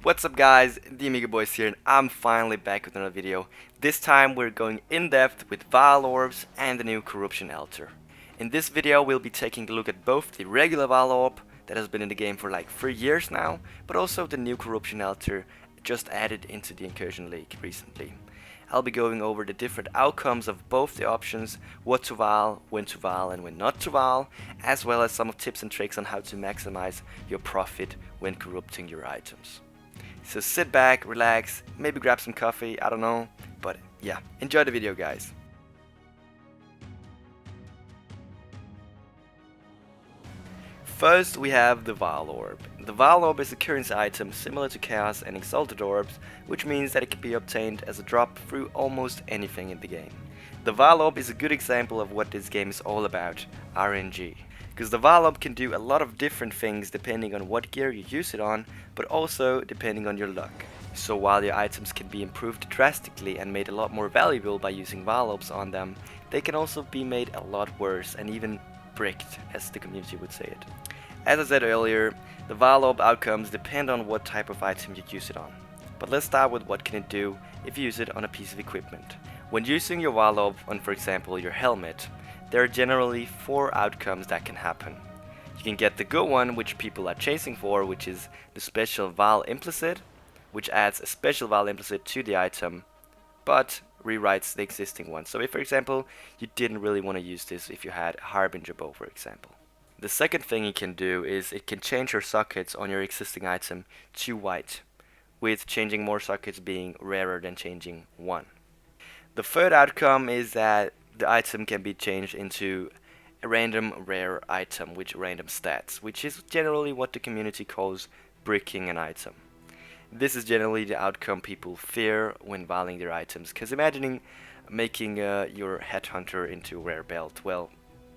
What's up guys, the Amiga Boys here and I'm finally back with another video. This time we're going in depth with Vaal Orbs and the new Corruption Altar. In this video we'll be taking a look at both the regular Vaal Orb that has been in the game for like 3 years now, but also the new Corruption Altar just added into the Incursion League recently. I'll be going over the different outcomes of both the options, what to Vaal, when to Vaal and when not to Vaal, as well as some tips and tricks on how to maximize your profit when corrupting your items. So sit back, relax, maybe grab some coffee, I don't know, but yeah, enjoy the video guys. First we have the Vaal Orb. The Vaal Orb is a currency item similar to Chaos and Exalted Orbs, which means that it can be obtained as a drop through almost anything in the game. The Vaal Orb is a good example of what this game is all about, RNG. Because the Vaal Orb can do a lot of different things depending on what gear you use it on, but also depending on your luck. So while your items can be improved drastically and made a lot more valuable by using Vaal Orbs on them, they can also be made a lot worse and even bricked, as the community would say it. As I said earlier, the Vaal Orb outcomes depend on what type of item you use it on. But let's start with what can it do if you use it on a piece of equipment. When using your Vaal Orb on, for example, your helmet, there are generally 4 outcomes that can happen. You can get the good one, which people are chasing for, which is the special Vaal Implicit, which adds a special Vaal Implicit to the item, but rewrites the existing one. So if, for example, you didn't really want to use this if you had a Harbinger bow, for example. The second thing it can do is it can change your sockets on your existing item to white, with changing more sockets being rarer than changing one. The third outcome is that the item can be changed into a random rare item with random stats, which is generally what the community calls bricking an item. This is generally the outcome people fear when valing their items, because imagining making your headhunter into a rare belt, well,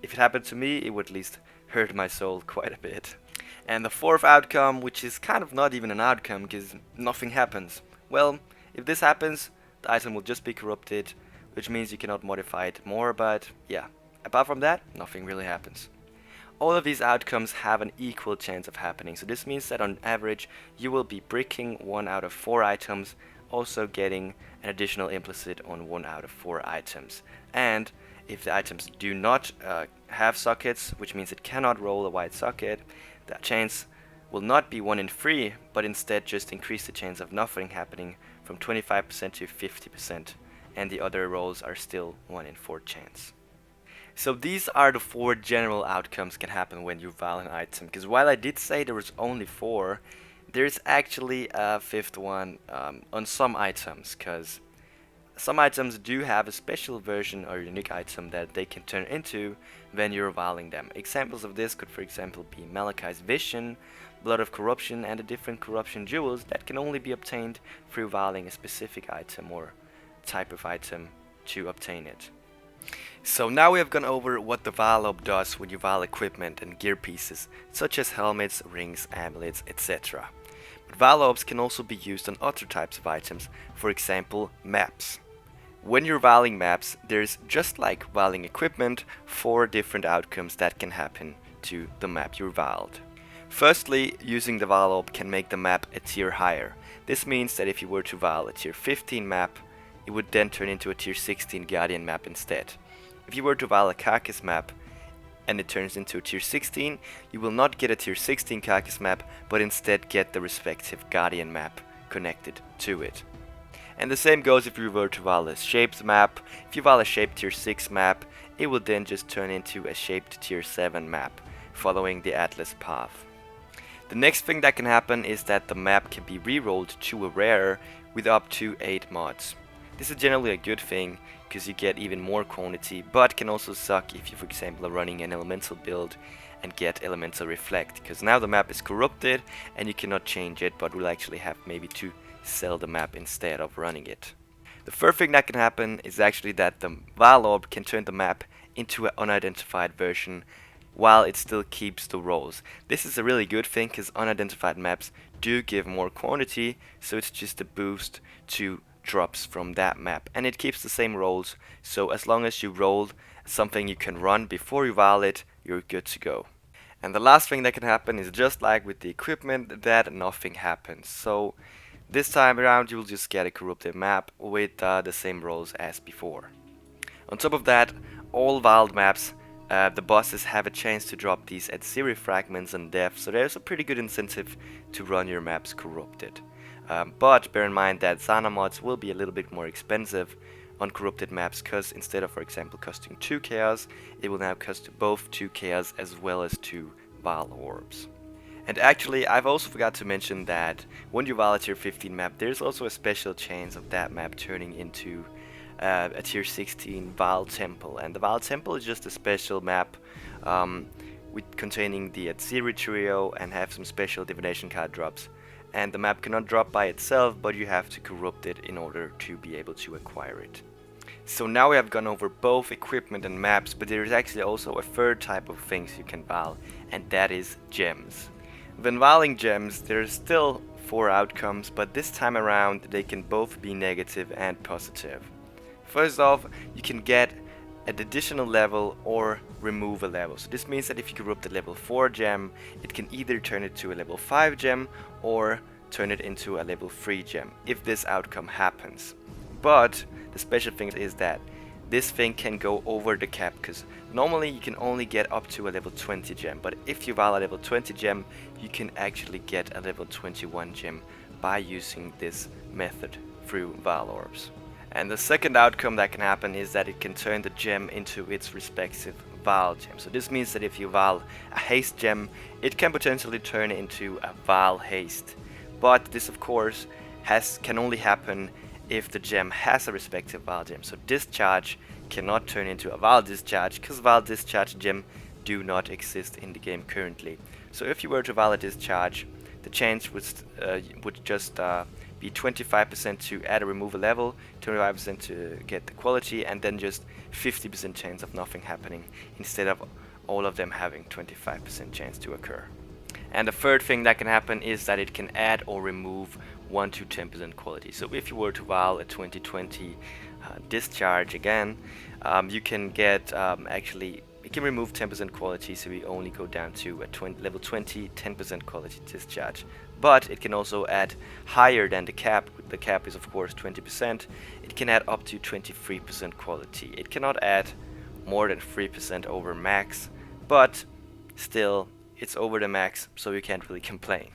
if it happened to me, it would at least hurt my soul quite a bit. And the fourth outcome, which is kind of not even an outcome because nothing happens. Well, if this happens, the item will just be corrupted, which means you cannot modify it more, but yeah, apart from that, nothing really happens. All of these outcomes have an equal chance of happening, so this means that on average you will be bricking 1 out of 4 items, also getting an additional implicit on 1 out of 4 items. And if the items do not have sockets, which means it cannot roll a white socket, the chance will not be 1 in 3, but instead just increase the chance of nothing happening from 25% to 50%. And the other rolls are still 1 in 4 chance. So these are the 4 general outcomes can happen when you Vaal an item, because while I did say there was only 4, there's actually a 5th one on some items, because some items do have a special version or unique item that they can turn into when you're Vaaling them. Examples of this could, for example, be Malachi's Vision, Blood of Corruption, and the different corruption jewels that can only be obtained through Vaaling a specific item or type of item to obtain it. So now we have gone over what the Vaal Orb does when you Vaal equipment and gear pieces such as helmets, rings, amulets, etc. But Vaal Orbs can also be used on other types of items, for example maps. When you're Vaaling maps, there's, just like Vaaling equipment, 4 different outcomes that can happen to the map you're Vaaled. Firstly, using the Vaal Orb can make the map a tier higher. This means that if you were to Vaal a tier 15 map, it would then turn into a tier 16 Guardian map instead. If you were to Vaal a Carcass map and it turns into a tier 16, you will not get a tier 16 Carcass map, but instead get the respective Guardian map connected to it. And the same goes if you were to Vaal a Shaped map. If you Vaal a Shaped tier 6 map, it will then just turn into a Shaped tier 7 map, following the Atlas path. The next thing that can happen is that the map can be rerolled to a rare with up to 8 mods. This is generally a good thing, because you get even more quantity, but can also suck if you, for example, are running an elemental build and get elemental reflect, because now the map is corrupted and you cannot change it, but will actually have maybe to sell the map instead of running it. The third thing that can happen is actually that the Vaal Orb can turn the map into an unidentified version while it still keeps the rolls. This is a really good thing, because unidentified maps do give more quantity, so it's just a boost to drops from that map, and it keeps the same rolls, so as long as you roll something you can run before you Vaal it, you're good to go. And the last thing that can happen is just like with the equipment, that nothing happens. So this time around you will just get a corrupted map with the same roles as before. On top of that, all Vaal maps, the bosses have a chance to drop these at 0 fragments and death, so there's a pretty good incentive to run your maps corrupted. But bear in mind that Zana mods will be a little bit more expensive on corrupted maps, because instead of, for example, costing 2 chaos, it will now cost both 2 chaos as well as 2 Vaal orbs. And actually, I've also forgot to mention that when you Vaal a tier 15 map, there's also a special chance of that map turning into a tier 16 Vaal Temple. And the Vaal Temple is just a special map with containing the Atziri trio and have some special divination card drops. And the map cannot drop by itself, but you have to corrupt it in order to be able to acquire it. So now we have gone over both equipment and maps, but there is actually also a third type of things you can Vaal, and that is gems. When Vaaling gems, there's still 4 outcomes, but this time around they can both be negative and positive. First off, you can get an additional level or remove a level. So this means that if you corrupt a level 4 gem, it can either turn it to a level 5 gem or turn it into a level 3 gem, if this outcome happens. But the special thing is that this thing can go over the cap, because normally you can only get up to a level 20 gem, but if you Vaal a level 20 gem, you can actually get a level 21 gem by using this method through Vaal Orbs. And the second outcome that can happen is that it can turn the gem into its respective Vaal gem. So this means that if you Vaal a haste gem, it can potentially turn into a Vaal haste. But this of course can only happen if the gem has a respective Vaal gem. So discharge cannot turn into a Vaal discharge, because Vaal discharge gem do not exist in the game currently. So if you were to Vaal a discharge, the chance would just be 25% to add or remove a level, 25% to get the quality, and then just 50% chance of nothing happening, instead of all of them having 25% chance to occur. And the third thing that can happen is that it can add or remove 1 to 10% quality. So if you were to Vaal a 2020 discharge again, you can get actually it can remove 10% quality, so we only go down to a level 20 10% quality discharge. But it can also add higher than the cap. The cap is of course 20%. It can add up to 23% quality. It cannot add more than 3% over max, but still it's over the max, so you can't really complain.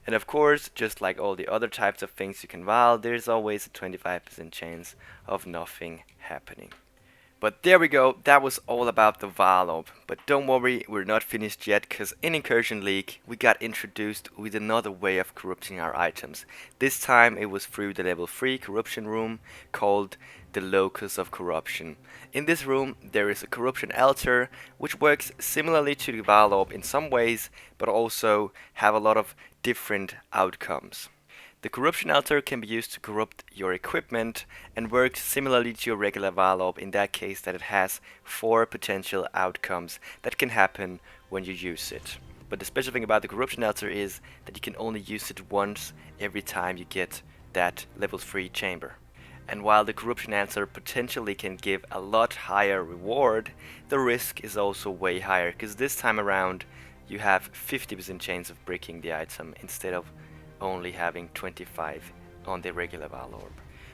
And of course, just like all the other types of things you can Vaal, there's always a 25% chance of nothing happening. But there we go, that was all about the Vaal Orb. But don't worry, we're not finished yet, because in Incursion League we got introduced with another way of corrupting our items. This time it was through the level 3 corruption room called the Locus of Corruption. In this room there is a corruption altar, which works similarly to the Vaal Orb in some ways, but also have a lot of different outcomes. The corruption altar can be used to corrupt your equipment and works similarly to your regular Vaal Orb, in that case that it has 4 potential outcomes that can happen when you use it. But the special thing about the corruption altar is that you can only use it once every time you get that level 3 chamber. And while the corruption altar potentially can give a lot higher reward, the risk is also way higher, because this time around you have 50% chance of breaking the item instead of only having 25 on the regular Vaal Orb.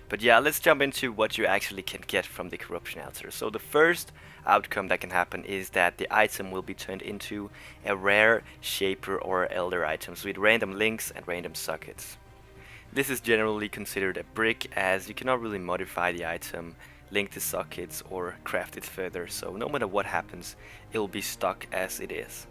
But yeah, let's jump into what you actually can get from the corruption altar. So the first outcome that can happen is that the item will be turned into a rare shaper or elder items with random links and random sockets. This is generally considered a brick, as you cannot really modify the item, link the sockets or craft it further, so no matter what happens, it will be stuck as it is.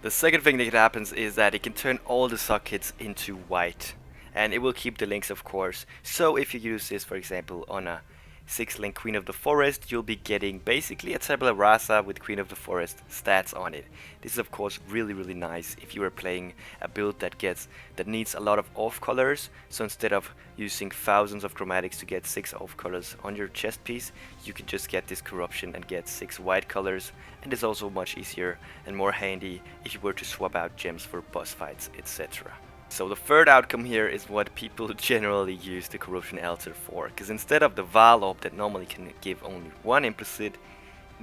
The second thing that happens is that it can turn all the sockets into white, and it will keep the links of course. So if you use this for example on a 6-link Queen of the Forest, you'll be getting basically a tabula rasa with Queen of the Forest stats on it. This is of course really nice if you are playing a build that needs a lot of off colors. So instead of using thousands of chromatics to get 6 off colors on your chest piece, you can just get this corruption and get 6 white colors, and it's also much easier and more handy if you were to swap out gems for boss fights, etc. So the third outcome here is what people generally use the corruption altar for, because instead of the Vaal Orb that normally can give only 1 implicit,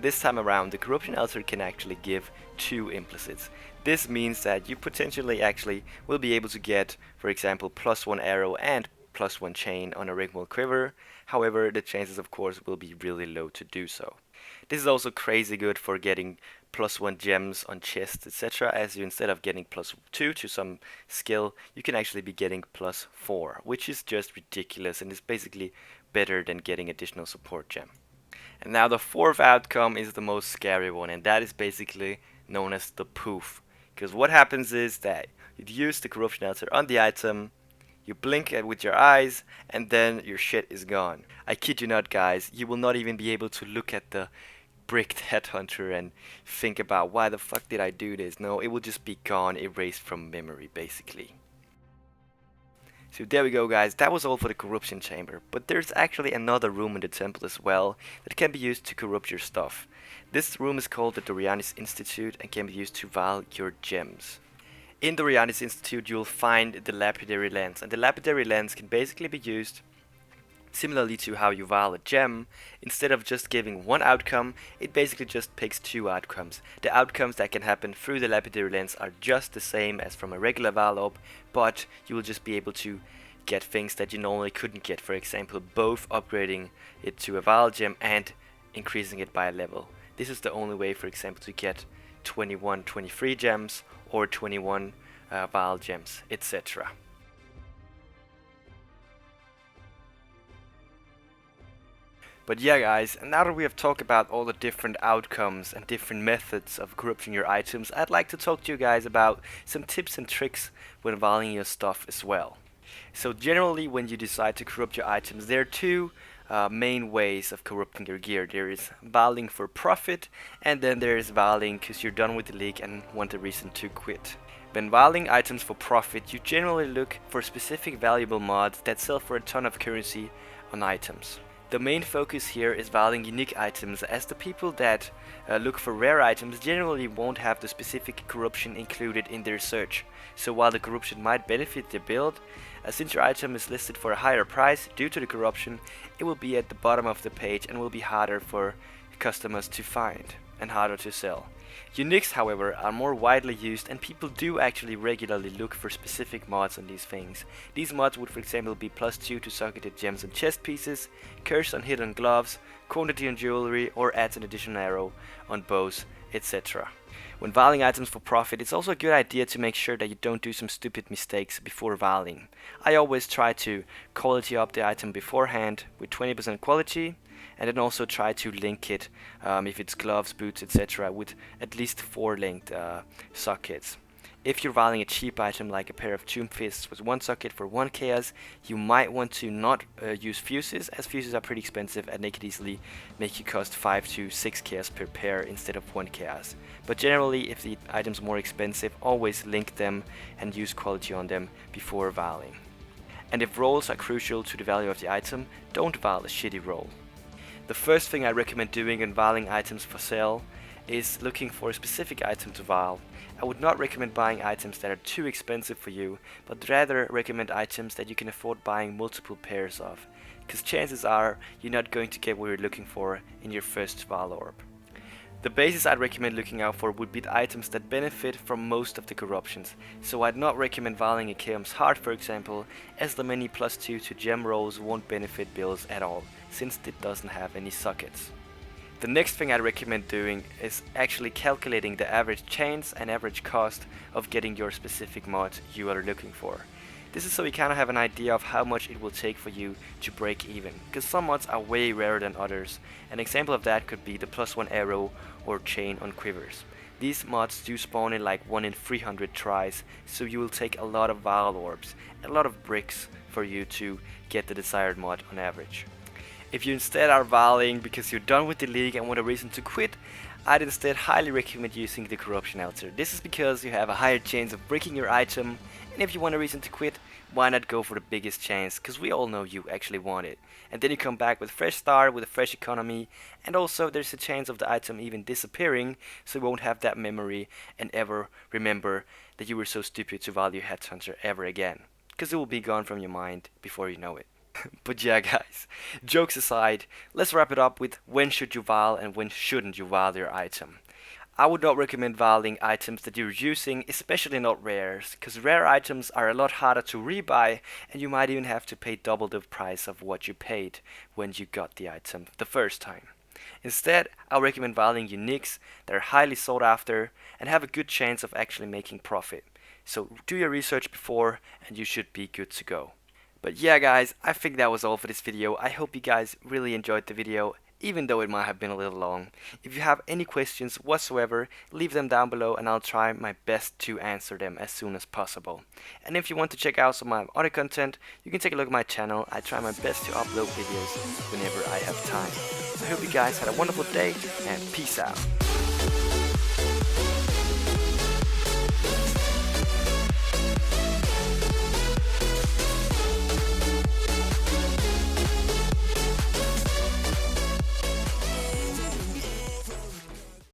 This time around, the Corruption Altar can actually give 2 implicits. This means that you potentially actually will be able to get, for example, +1 arrow and +1 chain on a Rigmarole quiver. However, the chances of course will be really low to do so. This is also crazy good for getting +1 gems on chests, etc. as you, instead of getting +2 to some skill, you can actually be getting +4, which is just ridiculous and is basically better than getting additional support gem. And now the fourth outcome is the most scary one, and that is basically known as the poof. Because what happens is that you use the Corruption Altar on the item, you blink it with your eyes, and then your shit is gone. I kid you not, guys, you will not even be able to look at the bricked headhunter and think about why the fuck did I do this. No, it will just be gone, erased from memory, basically. So there we go, guys, that was all for the corruption chamber, but there's actually another room in the temple as well that can be used to corrupt your stuff. This room is called the Dorianis Institute and can be used to Vaal your gems. In the Dorianis Institute you'll find the Lapidary Lens, and the Lapidary Lens can basically be used similarly to how you Vaal a gem. Instead of just giving one outcome, it basically just picks 2 outcomes. The outcomes that can happen through the Lapidary Lens are just the same as from a regular Vaal Orb, but you will just be able to get things that you normally couldn't get, for example both upgrading it to a Vaal gem and increasing it by a level. This is the only way, for example, to get 21, 23 gems or 21 Vaal gems, etc. But yeah, guys, now that we have talked about all the different outcomes and different methods of corrupting your items, I'd like to talk to you guys about some tips and tricks when vaaling your stuff as well. So generally when you decide to corrupt your items, there are 2 main ways of corrupting your gear. There is vaaling for profit, and then there is vaaling because you're done with the league and want a reason to quit. When vaaling items for profit, you generally look for specific valuable mods that sell for a ton of currency on items. The main focus here is vaaling unique items, as the people that look for rare items generally won't have the specific corruption included in their search. So while the corruption might benefit their build, since your item is listed for a higher price due to the corruption, it will be at the bottom of the page and will be harder for customers to find and harder to sell. Uniques, however, are more widely used, and people do actually regularly look for specific mods on these things. These mods would, for example, be +2 to socketed gems and chest pieces, curse on hidden gloves, quantity on jewelry, or adds an additional arrow on bows, etc. When vaaling items for profit, it's also a good idea to make sure that you don't do some stupid mistakes before vaaling. I always try to quality up the item beforehand with 20% quality, and then also try to link it, if it's gloves, boots, etc., with at least 4 linked sockets. If you're vaaling a cheap item like a pair of Tomb Fists with 1 socket for 1 chaos, you might want to not use fuses, as fuses are pretty expensive and they could easily make you cost 5 to 6 chaos per pair instead of 1 chaos. But generally, if the item's more expensive, always link them and use quality on them before vaaling. And if rolls are crucial to the value of the item, don't vaal a shitty roll. The first thing I recommend doing when vaaling items for sale is looking for a specific item to vaal. I would not recommend buying items that are too expensive for you, but rather recommend items that you can afford buying multiple pairs of, because chances are you're not going to get what you're looking for in your first Vaal Orb. The bases I'd recommend looking out for would be the items that benefit from most of the corruptions, so I'd not recommend vaaling a Chaos Heart, for example, as the many +2 to gem rolls won't benefit builds at all, since it doesn't have any sockets. The next thing I'd recommend doing is actually calculating the average chance and average cost of getting your specific mod you are looking for. This is so you kind of have an idea of how much it will take for you to break even, because some mods are way rarer than others. An example of that could be the +1 arrow or chain on quivers. These mods do spawn in like 1 in 300 tries, so you will take a lot of Vaal Orbs and a lot of bricks for you to get the desired mod on average. If you instead are vaaling because you're done with the league and want a reason to quit, I'd instead highly recommend using the Corruption Altar. This is because you have a higher chance of breaking your item, and if you want a reason to quit, why not go for the biggest chance, because we all know you actually want it. And then you come back with a fresh start, with a fresh economy, and also there's a chance of the item even disappearing, so you won't have that memory and ever remember that you were so stupid to value Headhunter ever again, because it will be gone from your mind before you know it. But yeah, guys, jokes aside, let's wrap it up with when should you Vaal and when shouldn't you Vaal your item. I would not recommend Vaaling items that you're using, especially not rares, because rare items are a lot harder to rebuy and you might even have to pay double the price of what you paid when you got the item the first time. Instead, I recommend Vaaling uniques that are highly sought after and have a good chance of actually making profit. So do your research before and you should be good to go. But yeah, guys, I think that was all for this video. I hope you guys really enjoyed the video, even though it might have been a little long. If you have any questions whatsoever, leave them down below and I'll try my best to answer them as soon as possible. And if you want to check out some of my other content, you can take a look at my channel. I try my best to upload videos whenever I have time. So I hope you guys had a wonderful day and peace out.